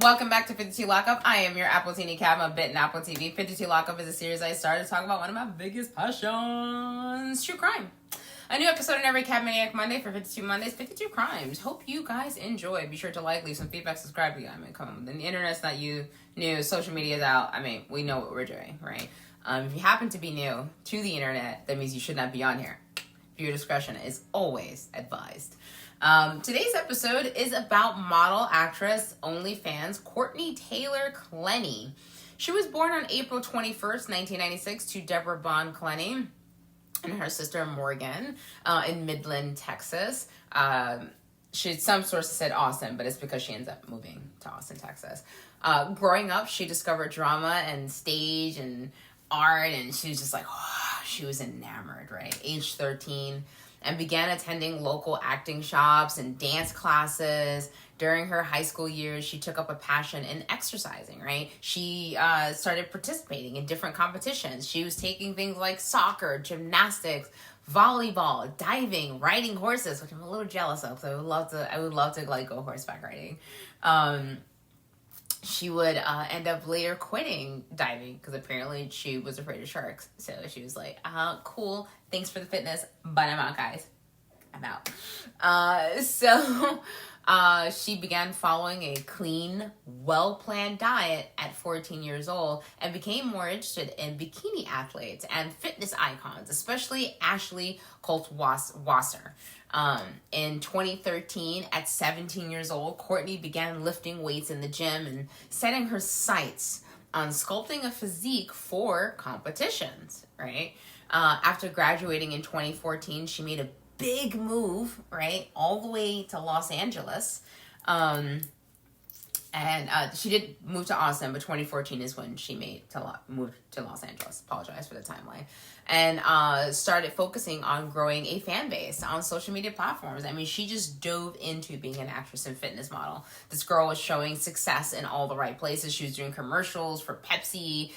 Welcome back to 52 Lockup. I am your Apple TV Cab, a bit in Apple TV. 52 Lockup is a series I started to talk about one of my biggest passions, true crime. A new episode in every Cab Maniac Monday for 52 Mondays, 52 Crimes. Hope you guys enjoy. Be sure to like, leave some feedback, subscribe. I mean, come on. The internet's not new. Social media's out. I mean, we know what we're doing, right? If you happen to be new to the internet, that means you should not be on here. Viewer discretion is always advised. Today's episode is about model actress OnlyFans Courtney Taylor Clenney. She was born on April 21st, 1996 to Deborah Bond Clenney and her sister Morgan in Midland, Texas. Some sources said Austin, but it's because she ends up moving to Austin, Texas. Growing up, she discovered drama and stage and art, and she was just like, oh, she was enamored, right? Age 13, and began attending local acting shops and dance classes. During her high school years, she took up a passion in exercising, right? She started participating in different competitions. She was taking things like soccer, gymnastics, volleyball, diving, riding horses, which I'm a little jealous of, because I would love to like go horseback riding. She would end up later quitting diving because apparently she was afraid of sharks. So she was like, cool, thanks for the fitness, but I'm out, guys. I'm out. So she began following a clean, well-planned diet at 14 years old and became more interested in bikini athletes and fitness icons, especially Ashley Colt-Wasser. In 2013, at 17 years old, Courtney began lifting weights in the gym and setting her sights on sculpting a physique for competitions, right? After graduating in 2014, she made a big move, right, all the way to Los Angeles. And she did move to Austin, but 2014 is when she moved to Los Angeles. Apologize for the timeline. And started focusing on growing a fan base on social media platforms. I mean, she just dove into being an actress and fitness model. This girl was showing success in all the right places. She was doing commercials for Pepsi,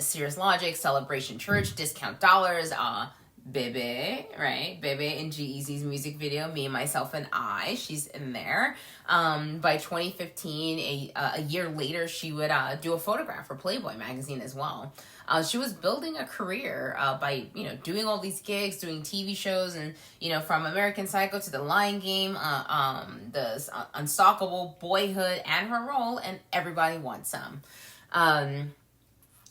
Cirrus Logic, Celebration Church, Discount Dollars, Bebe, right? Bebe in G-Eazy's music video, Me, Myself, and I. She's in there. By 2015, a year later, she would do a photograph for Playboy magazine as well. She was building a career by, doing all these gigs, doing TV shows, and, from American Psycho to The Lion Game, the Unstoppable Boyhood, and her role, and Everybody Wants Some.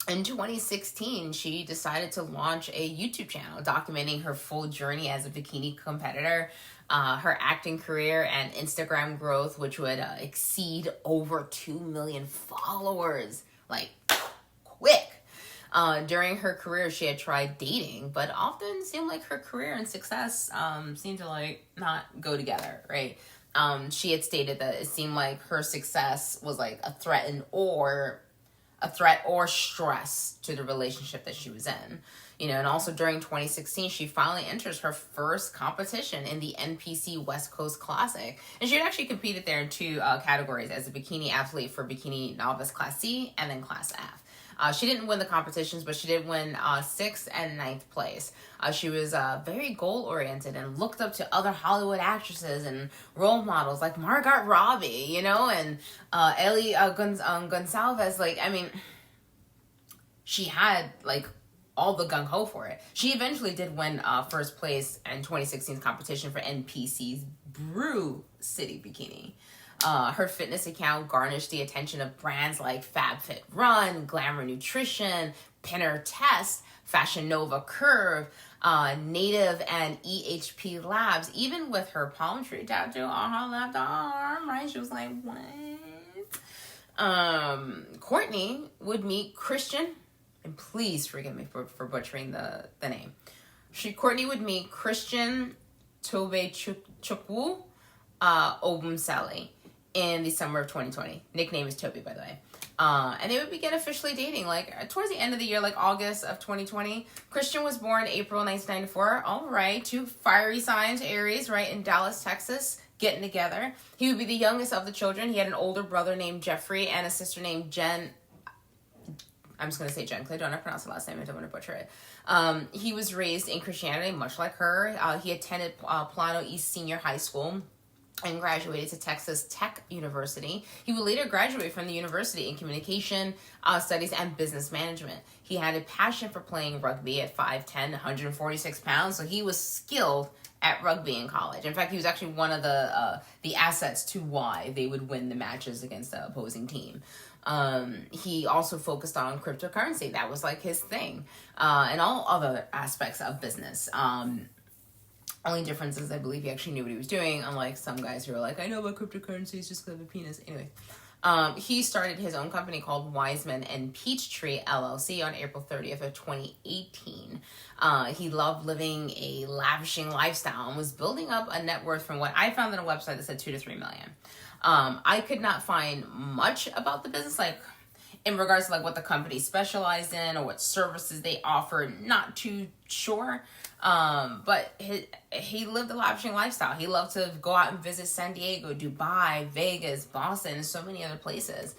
In 2016, she decided to launch a YouTube channel documenting her full journey as a bikini competitor, her acting career, and Instagram growth, which would exceed over 2 million followers, like, quick. During her career, she had tried dating, but often seemed like her career and success seemed to, like, not go together, right? She had stated that it seemed like her success was, like, a threat or stress to the relationship that she was in. And also during 2016, she finally enters her first competition in the NPC West Coast Classic. And she had actually competed there in two categories as a bikini athlete for Bikini Novice Class C and then Class F. She didn't win the competitions, but she did win 6th and 9th place. She was very goal-oriented and looked up to other Hollywood actresses and role models like Margot Robbie, and Ellie Gonsalves. She had, all the gung-ho for it. She eventually did win first place in 2016's competition for NPC's Brew City Bikini. Her fitness account garnished the attention of brands like FabFitRun, Glamour Nutrition, Pinner Test, Fashion Nova Curve, Native, and EHP Labs. Even with her palm tree tattoo on her left arm, right? She was like, what? Courtney would meet Christian, and please forgive me for butchering the name. Courtney would meet Christian Tobechukwu Obumseli in the summer of 2020. Nickname is Toby, by the way. And they would begin officially dating, towards the end of the year, August of 2020. Christian was born April 1994. All right, 2 fiery signs, Aries, right, in Dallas, Texas, getting together. He would be the youngest of the children. He had an older brother named Jeffrey and a sister named Jen. I'm just going to say Jen because I don't know how to pronounce the last name. I don't want to butcher it. He was raised in Christianity, much like her. He attended Plano East Senior High School. and graduated to Texas Tech University. He would later graduate from the university in communication studies and business management. He had a passion for playing rugby at 5'10", 146 pounds, so he was skilled at rugby in college. In fact, he was actually one of the assets to why they would win the matches against the opposing team. He also focused on cryptocurrency. That was like his thing, and all other aspects of business. Only difference is I believe he actually knew what he was doing, unlike some guys who are like, I know about cryptocurrencies just because of a penis. Anyway, he started his own company called Wiseman and Peachtree LLC on April 30th of 2018. He loved living a lavishing lifestyle and was building up a net worth from what I found on a website that said $2 to $3 million. I could not find much about the business, like in regards to like what the company specialized in or what services they offered. Not too sure. But he lived a lavishing lifestyle. He loved to go out and visit San Diego, Dubai, Vegas, Boston, and so many other places.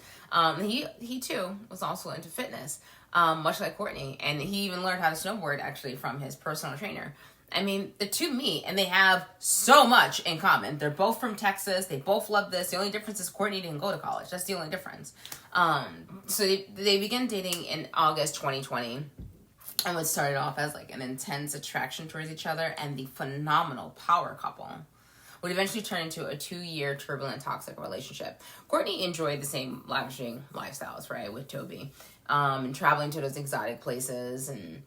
He too was also into fitness, much like Courtney, and he even learned how to snowboard actually from his personal trainer. I mean, the two meet and they have so much in common. They're both from Texas. They both love this. The only difference is Courtney didn't go to college. That's the only difference. So they began dating in August 2020. And what started off as like an intense attraction towards each other and the phenomenal power couple would eventually turn into a 2-year turbulent toxic relationship. Courtney enjoyed the same lavishing lifestyles, right, with Toby, and traveling to those exotic places. And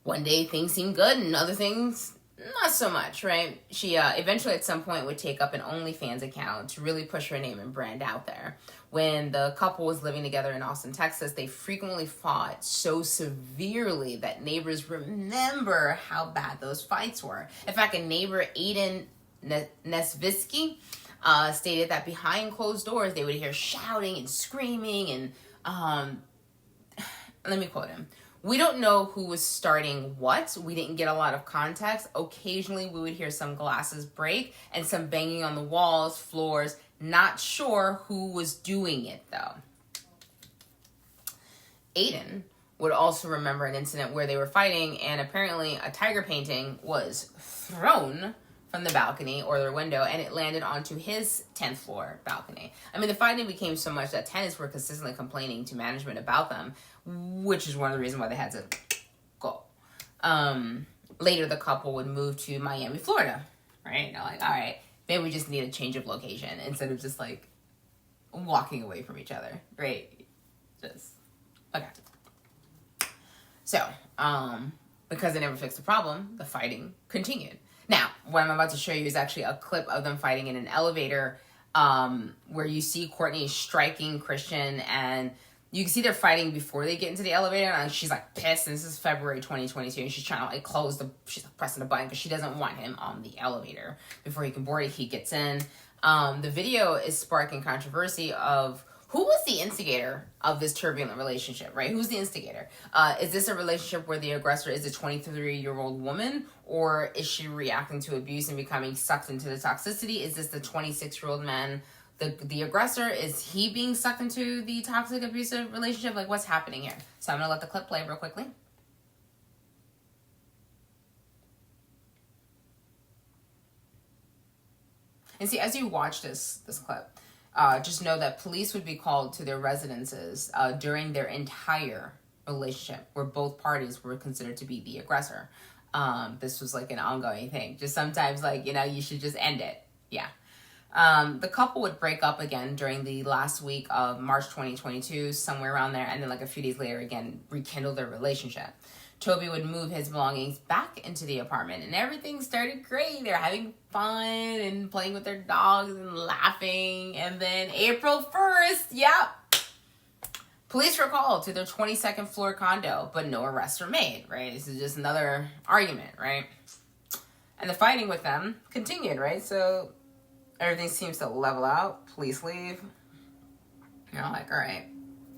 one day things seemed good and other things not so much, right? She eventually at some point would take up an OnlyFans account to really push her name and brand out there. When the couple was living together in Austin, Texas, they frequently fought so severely that neighbors remember how bad those fights were. In fact, a neighbor, Aiden Nesvisky, stated that behind closed doors, they would hear shouting and screaming. And let me quote him. We don't know who was starting what. We didn't get a lot of context. Occasionally, we would hear some glasses break and some banging on the walls, floors. Not sure who was doing it, though. Aiden would also remember an incident where they were fighting, and apparently a tiger painting was thrown from the balcony or their window, and it landed onto his 10th floor balcony. I mean, the fighting became so much that tenants were consistently complaining to management about them, which is one of the reasons why they had to go. Later, the couple would move to Miami, Florida, right? They're like, all right, maybe we just need a change of location instead of just like walking away from each other, right? Just, okay. So, because they never fixed the problem, the fighting continued. Now, what I'm about to show you is actually a clip of them fighting in an elevator, where you see Courtney striking Christian, and you can see they're fighting before they get into the elevator, and she's like pissed, and this is February 2022, and she's trying to like she's like pressing the button because she doesn't want him on the elevator. Before he can board it, he gets in. The video is sparking controversy of who was the instigator of this turbulent relationship, right? Who's the instigator? Is this a relationship where the aggressor is a 23-year-old woman, or is she reacting to abuse and becoming sucked into the toxicity? Is this the 26-year-old man, the aggressor? Is he being sucked into the toxic, abusive relationship? Like, what's happening here? So I'm going to let the clip play real quickly. And see, as you watch this clip, just know that police would be called to their residences during their entire relationship, where both parties were considered to be the aggressor. This was like an ongoing thing. Just sometimes, like, you should just end it. Yeah. The couple would break up again during the last week of March 2022, somewhere around there, and then like a few days later again rekindle their relationship. Toby would move his belongings back into the apartment, and everything started great. They're having fun and playing with their dogs and laughing. And then April 1st, police were called to their 22nd floor condo, but no arrests were made, right? This is just another argument, right? And the fighting with them continued, right? So everything seems to level out. Police leave. You're like, all right,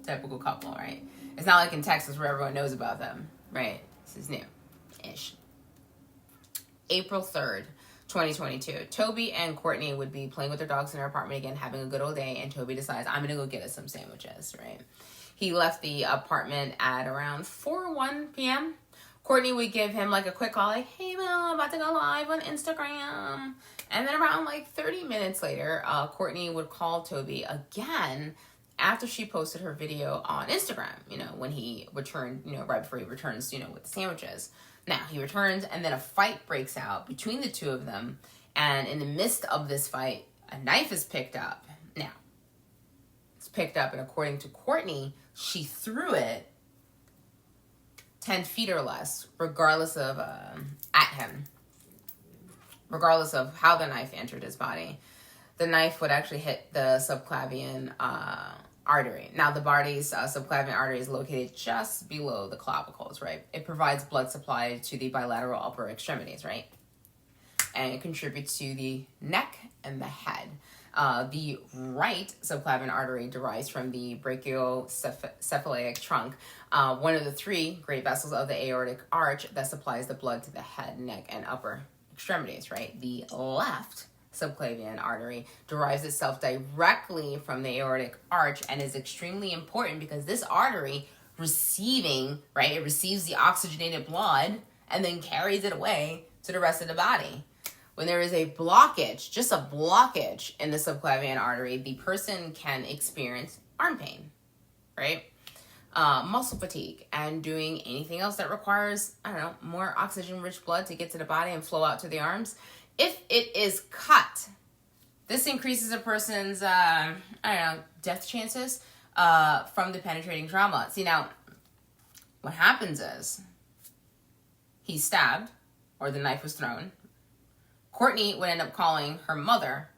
typical couple, right? It's not like in Texas where everyone knows about them, right? This is new-ish. April 3rd, 2022. Toby and Courtney would be playing with their dogs in their apartment again, having a good old day, and Toby decides, I'm going to go get us some sandwiches, right? He left the apartment at around 4:01 p.m. Courtney would give him like a quick call, like, hey, Bill, I'm about to go live on Instagram. And then around like 30 minutes later, Courtney would call Toby again after she posted her video on Instagram, when he returned, right before he returns, with the sandwiches. Now, he returns, and then a fight breaks out between the two of them. And in the midst of this fight, a knife is picked up. Now, it's picked up, and according to Courtney, she threw it 10 feet or less, regardless of, at him. Regardless of how the knife entered his body. The knife would actually hit the subclavian artery. Now, the body's subclavian artery is located just below the clavicles, right? It provides blood supply to the bilateral upper extremities, right? And it contributes to the neck and the head. The right subclavian artery derives from the brachiocephalic trunk, one of the three great vessels of the aortic arch that supplies the blood to the head, neck, and upper extremities, right? The left subclavian artery derives itself directly from the aortic arch and is extremely important because this artery it receives the oxygenated blood and then carries it away to the rest of the body. When there is a blockage, just a blockage in the subclavian artery, the person can experience arm pain, right? Muscle fatigue, and doing anything else that requires, more oxygen-rich blood to get to the body and flow out to the arms. If it is cut, this increases a person's, death chances from the penetrating trauma. See, now, what happens is he's stabbed, or the knife was thrown. Courtney would end up calling her mother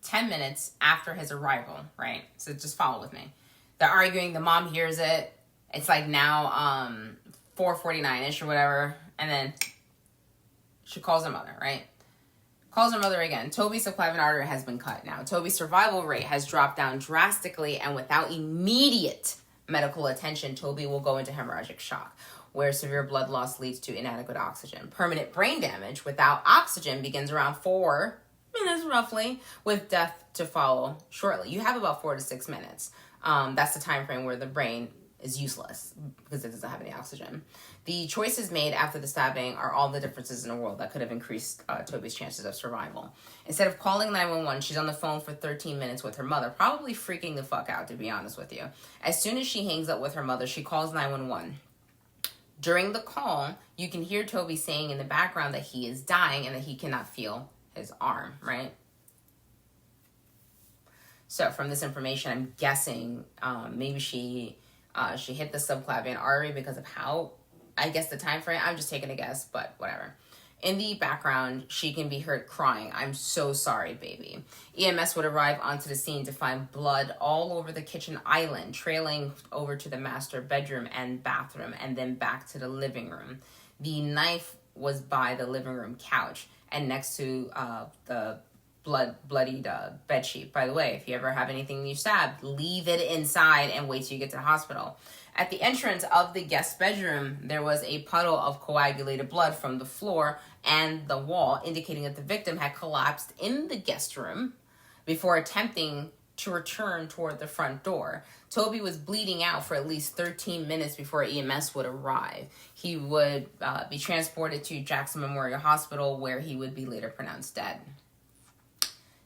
10 minutes after his arrival, right? So just follow with me. They're arguing. The mom hears it. It's like now 4:49-ish or whatever. And then she calls her mother, right? Calls her mother again. Toby's subclavian artery has been cut now. Toby's survival rate has dropped down drastically, and without immediate medical attention, Toby will go into hemorrhagic shock, where severe blood loss leads to inadequate oxygen. Permanent brain damage without oxygen begins around 4 minutes roughly, with death to follow shortly. You have about 4 to 6 minutes. That's the time frame where the brain is useless because it doesn't have any oxygen. The choices made after the stabbing are all the differences in the world that could have increased Toby's chances of survival. Instead of calling 911, she's on the phone for 13 minutes with her mother, probably freaking the fuck out, to be honest with you. As soon as she hangs up with her mother, she calls 911. During the call, you can hear Toby saying in the background that he is dying and that he cannot feel his arm, right? So from this information, I'm guessing maybe she hit the subclavian artery because of how, I guess, the time frame. I'm just taking a guess, but whatever. In the background, she can be heard crying, "I'm so sorry, baby." EMS would arrive onto the scene to find blood all over the kitchen island, trailing over to the master bedroom and bathroom, and then back to the living room. The knife was by the living room couch and next to the bloodied bedsheet. By the way, if you ever have anything you stabbed, leave it inside and wait till you get to the hospital. At the entrance of the guest bedroom, there was a puddle of coagulated blood from the floor and the wall, indicating that the victim had collapsed in the guest room before attempting to return toward the front door. Toby was bleeding out for at least 13 minutes before EMS would arrive. He would be transported to Jackson Memorial Hospital, where he would be later pronounced dead.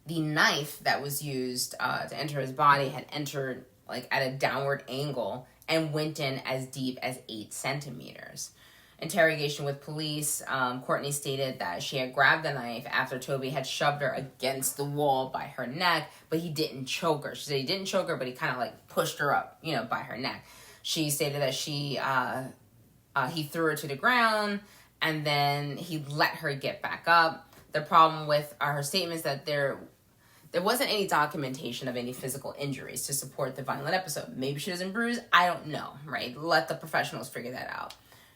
The knife that was used to enter his body had entered at a downward angle and went in as deep as 8 centimeters. Interrogation with police, Courtney stated that she had grabbed the knife after Toby had shoved her against the wall by her neck, but he didn't choke her. She said he didn't choke her, but he kind of pushed her up, by her neck. She stated that he threw her to the ground and then he let her get back up. The problem with her statement is that there wasn't any documentation of any physical injuries to support the violent episode. Maybe she wasn't bruised. I don't know, right? Let the professionals figure that out.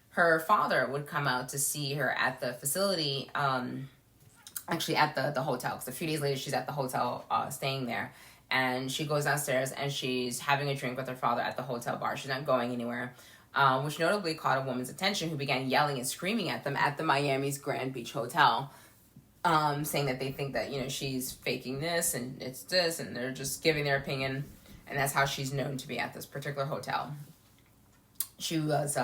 Her father would come out to see her at the facility, actually at the hotel, because a few days later she's at the hotel staying there. And she goes downstairs and she's having a drink with her father at the hotel bar. She's not going anywhere, which notably caught a woman's attention, who began yelling and screaming at them at the Miami's Grand Beach Hotel. Saying that they think that, she's faking this and it's this, and they're just giving their opinion, and that's how she's known to be at this particular hotel. She was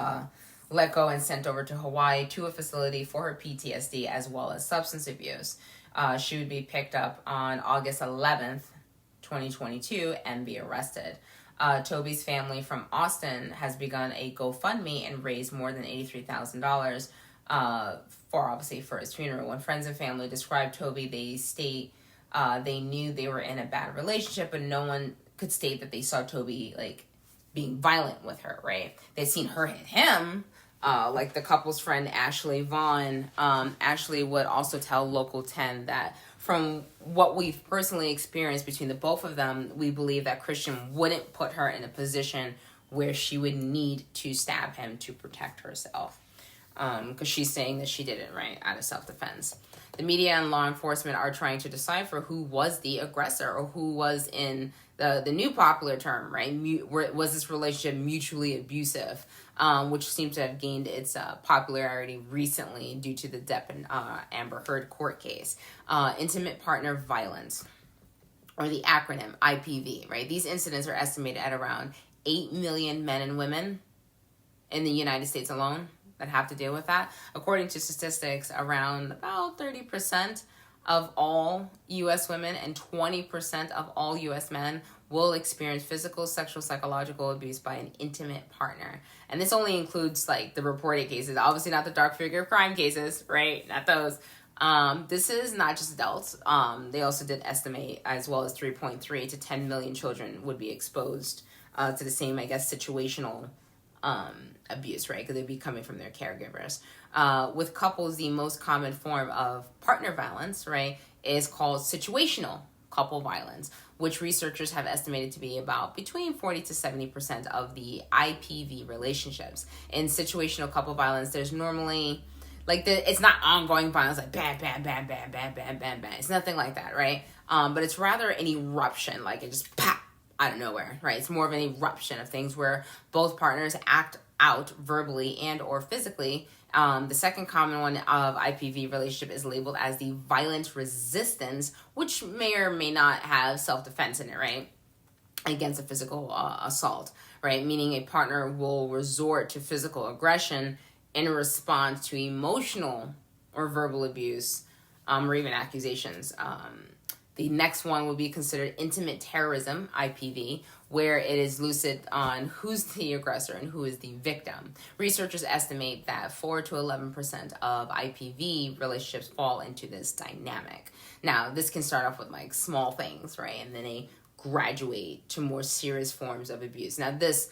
let go and sent over to Hawaii to a facility for her PTSD as well as substance abuse. She would be picked up on August 11th, 2022, and be arrested. Toby's family from Austin has begun a GoFundMe and raised more than $83,000 for his funeral. When friends and family described Toby, they state they knew they were in a bad relationship, but no one could state that they saw Toby like being violent with her, right? They'd seen her hit him. Like the couple's friend Ashley Vaughn, Ashley would also tell Local 10 that from what we've personally experienced between the both of them, we believe that Christian wouldn't put her in a position where she would need to stab him to protect herself. Because she's saying that she did it, right, out of self-defense. The media and law enforcement are trying to decipher who was the aggressor or who was, in the new popular term, right, was this relationship mutually abusive, which seems to have gained its popularity recently due to the Depp and Amber Heard court case. Intimate partner violence, or the acronym IPV, right? These incidents are estimated at around 8 million men and women in the United States alone that have to deal with that. According to statistics, around about 30% of all U.S. women and 20% of all U.S. men will experience physical, sexual, psychological abuse by an intimate partner. And this only includes like the reported cases, obviously not the dark figure crime cases, right? Not those. This is not just adults. They also did estimate as well as 3.3 to 10 million children would be exposed to the same, I guess, situational abuse, right? Because they'd be coming from their caregivers. With couples, the most common form of partner violence, right, is called situational couple violence, which researchers have estimated to be about between 40 to 70% of the IPV relationships. In situational couple violence, there's normally like it's not ongoing violence, like bam, bam, bam, bam, bam, bam, bam, bam. It's nothing like that, right? But it's rather an eruption, like it just pop out of nowhere, right? It's more of an eruption of things where both partners act out verbally and or physically. The second common one of IPV relationship is labeled as the violent resistance, which may or may not have self-defense in it, right? Against a physical assault, right? Meaning a partner will resort to physical aggression in response to emotional or verbal abuse, or even accusations. The next one would be considered intimate terrorism, IPV, where it is lucid on who's the aggressor and who is the victim. Researchers estimate that 4 to 11% of IPV relationships fall into this dynamic. Now, this can start off with like small things, right? And then they graduate to more serious forms of abuse. Now, this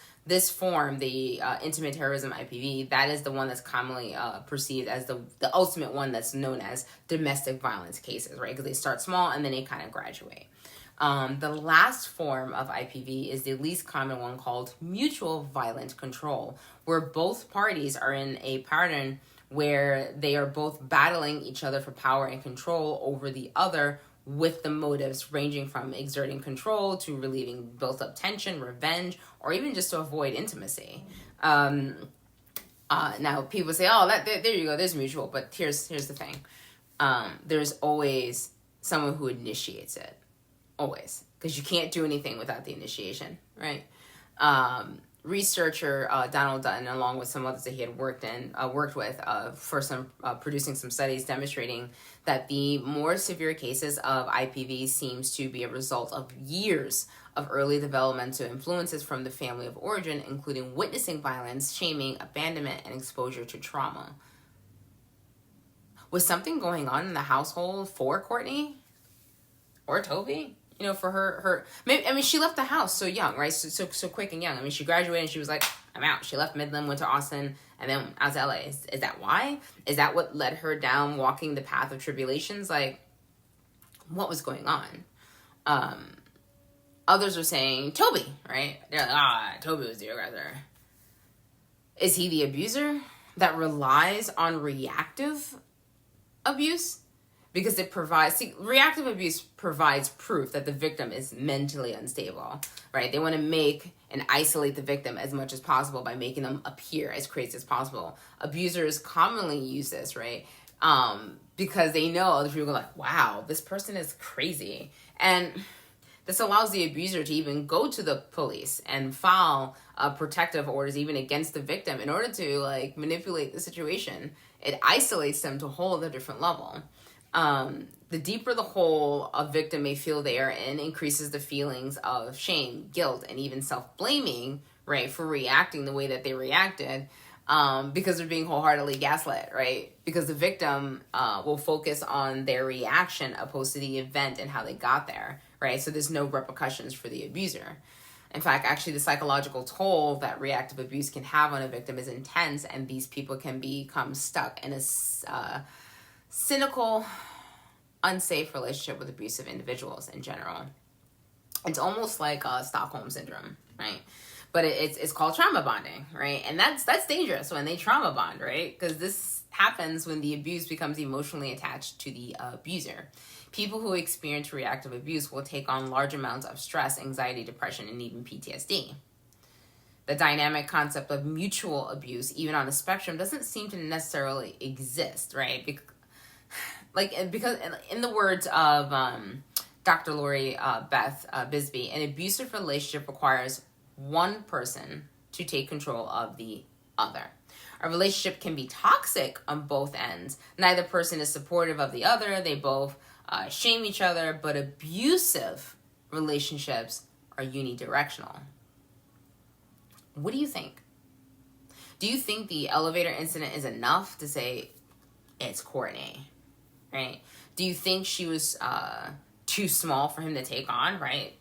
form, the intimate terrorism IPV, that is the one that's commonly perceived as the ultimate one that's known as domestic violence cases, right? Because they start small and then they kind of graduate. The last form of IPV is the least common one called mutual violent control, where both parties are in a pattern where they are both battling each other for power and control over the other, with the motives ranging from exerting control to relieving built-up tension, revenge, or even just to avoid intimacy. Now, people say, oh, there you go, there's mutual. But here's the thing. There's always someone who initiates it. Always. Because you can't do anything without the initiation, right? Researcher Donald Dutton, along with some others that he had worked with for producing some studies demonstrating that the more severe cases of IPV seems to be a result of years of early developmental influences from the family of origin, including witnessing violence, shaming, abandonment, and exposure to trauma. Was something going on in the household for Courtney or Toby? You know, for her, maybe, I mean, she left the house so young, right? So quick and young. I mean, she graduated and she was like, I'm out. She left Midland, went to Austin, and then out to LA. Is that why? Is that what led her down walking the path of tribulations? Like, what was going on? Others are saying Toby, right? They're like, Toby was the aggressor. Is he the abuser that relies on reactive abuse? Because it provides, reactive abuse provides proof that the victim is mentally unstable, right? They want to make and isolate the victim as much as possible by making them appear as crazy as possible. Abusers commonly use this, right? Because they know other people are like, wow, this person is crazy. And This allows the abuser to even go to the police and file protective orders even against the victim in order to like manipulate the situation. It isolates them to a whole other different level. The deeper the hole a victim may feel they are in increases the feelings of shame, guilt, and even self-blaming, right, for reacting the way that they reacted, because they're being wholeheartedly gaslit, right? Because the victim will focus on their reaction opposed to the event and how they got there, right? So there's no repercussions for the abuser. In fact, actually, the psychological toll that reactive abuse can have on a victim is intense, and these people can become stuck in a cynical, unsafe relationship with abusive individuals in general. It's almost like Stockholm syndrome, right? But it's called trauma bonding, right? And that's dangerous when they trauma bond, right? Because this happens when the abuse becomes emotionally attached to the abuser. People who experience reactive abuse will take on large amounts of stress, anxiety, depression, and even PTSD. The dynamic concept of mutual abuse, even on a spectrum, doesn't seem to necessarily exist, right? Because in the words of Dr. Lori Beth Bisbee, an abusive relationship requires one person to take control of the other. A relationship can be toxic on both ends. Neither person is supportive of the other. They both shame each other, but abusive relationships are unidirectional. What do you think? Do you think the elevator incident is enough to say it's Courtney, right? Do you think she was too small for him to take on, right,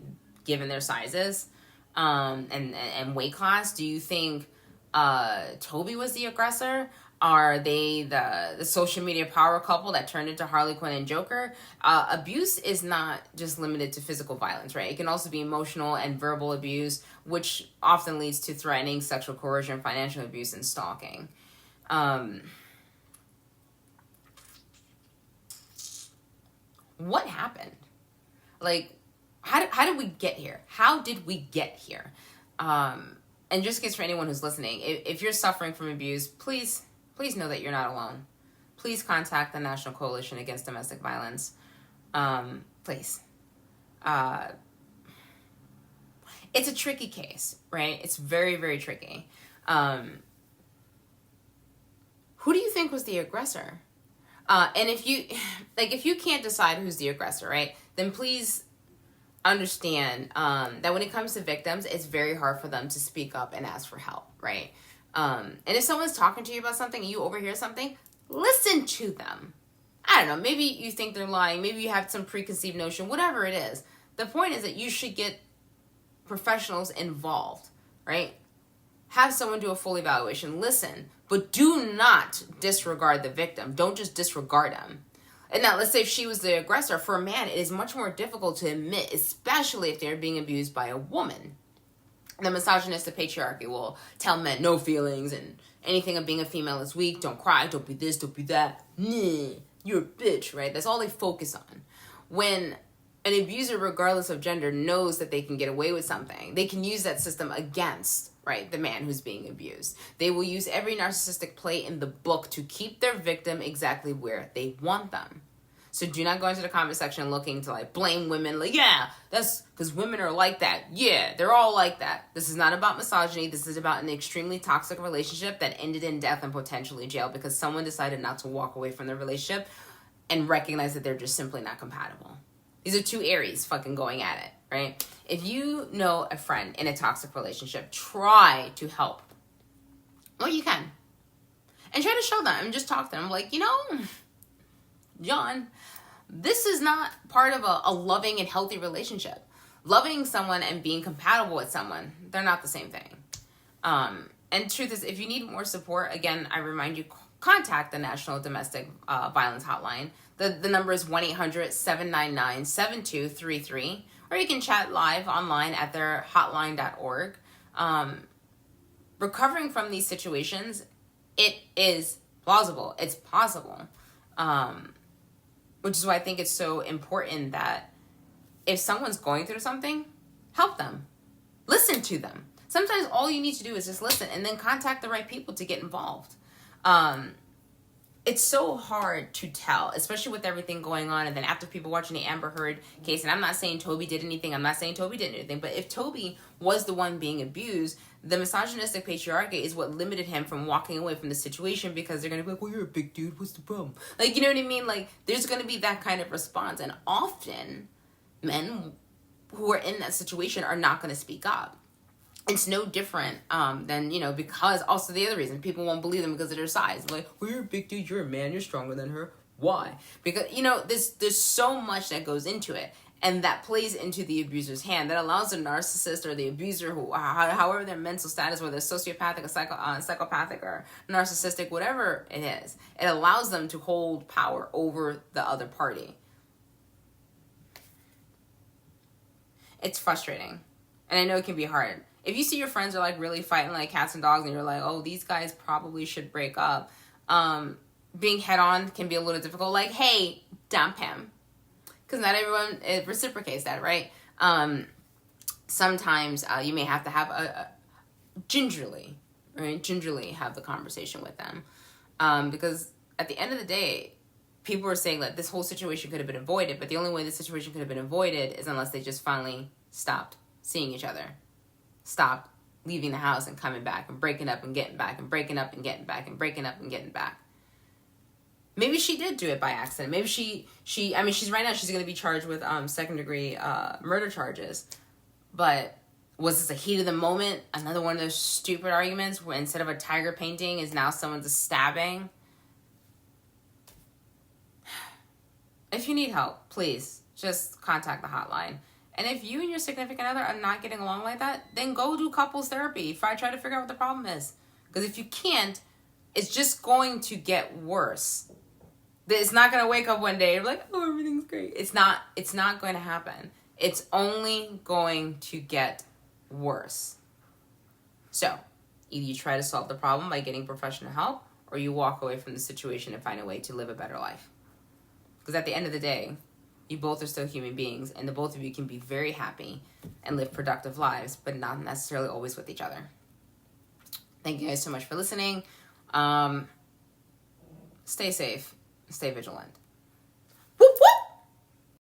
given their sizes and weight class? Do you think Toby was the aggressor? Are they the social media power couple that turned into Harley Quinn and Joker? Abuse is not just limited to physical violence, right? It can also be emotional and verbal abuse, which often leads to threatening, sexual coercion, financial abuse, and stalking. What happened? Like, how did we get here? How did we get here? And just in case for anyone who's listening, if you're suffering from abuse, please know that you're not alone. Please contact the National Coalition Against Domestic Violence. Please. It's a tricky case, right? It's very, very tricky. Who do you think was the aggressor? And if you can't decide who's the aggressor, right, then please understand that when it comes to victims, it's very hard for them to speak up and ask for help, right? And if someone's talking to you about something and you overhear something, listen to them. I don't know, maybe you think they're lying, maybe you have some preconceived notion, whatever it is. The point is that you should get professionals involved, right? Have someone do a full evaluation, listen, but do not disregard the victim. Don't just disregard them. And now, let's say if she was the aggressor, for a man, it is much more difficult to admit, especially if they're being abused by a woman. The misogynistic patriarchy will tell men no feelings and anything of being a female is weak. Don't cry. Don't be this. Don't be that. Nah, you're a bitch, right? That's all they focus on. When an abuser, regardless of gender, knows that they can get away with something, they can use that system against, right, the man who's being abused. They will use every narcissistic play in the book to keep their victim exactly where they want them. So do not go into the comment section looking to like blame women. Like, yeah, that's because women are like that. Yeah, they're all like that. This is not about misogyny. This is about an extremely toxic relationship that ended in death and potentially jail because someone decided not to walk away from their relationship and recognize that they're just simply not compatible. These are two Aries fucking going at it, right? If you know a friend in a toxic relationship, try to help. Well, you can. And try to show them and just talk to them. Like, John, this is not part of a loving and healthy relationship. Loving someone and being compatible with someone, they're not the same thing. And truth is, if you need more support, again, I remind you, contact the National Domestic Violence Hotline. The number is 1-800-799-7233. Or you can chat live online at their hotline.org. Recovering from these situations, it is plausible. It's possible. Which is why I think it's so important that if someone's going through something, help them. Listen to them. Sometimes all you need to do is just listen and then contact the right people to get involved. it's so hard to tell, especially with everything going on. And then after people watching the Amber Heard case, and I'm not saying Toby did anything, I'm not saying Toby did anything, but if Toby was the one being abused, the misogynistic patriarchy is what limited him from walking away from the situation, because they're going to be like, well, you're a big dude, what's the problem? Like, you know what I mean? Like, there's going to be that kind of response. And often, men who are in that situation are not going to speak up. It's no different than, because also the other reason people won't believe them because of their size. Like, well, you're a big dude, you're a man, you're stronger than her. Why? Because, there's so much that goes into it. And that plays into the abuser's hand. That allows the narcissist or the abuser, however their mental status, whether it's sociopathic or psychopathic or narcissistic, whatever it is, it allows them to hold power over the other party. It's frustrating. And I know it can be hard. If you see your friends are like really fighting like cats and dogs and you're like, oh, these guys probably should break up, being head on can be a little difficult. Like, hey, dump him. Because not everyone reciprocates that, right? Sometimes you may have to have gingerly have the conversation with them. Because at the end of the day, people are saying that this whole situation could have been avoided, but the only way this situation could have been avoided is unless they just finally stopped seeing each other. Stopped leaving the house and coming back and breaking up and getting back and breaking up and getting back and breaking up and getting back. Maybe she did do it by accident. Maybe she's right now, she's going to be charged with second degree murder charges. But was this a heat of the moment? Another one of those stupid arguments where instead of a tiger painting is now someone's stabbing? If you need help, please just contact the hotline. And if you and your significant other are not getting along like that, then go do couples therapy. Try to figure out what the problem is. Because if you can't, it's just going to get worse. It's not going to wake up one day and be like, oh, everything's great. It's not going to happen. It's only going to get worse. So, either you try to solve the problem by getting professional help, or you walk away from the situation and find a way to live a better life. Because at the end of the day, you both are still human beings, and the both of you can be very happy and live productive lives, but not necessarily always with each other. Thank you guys so much for listening. Stay safe. Stay vigilant.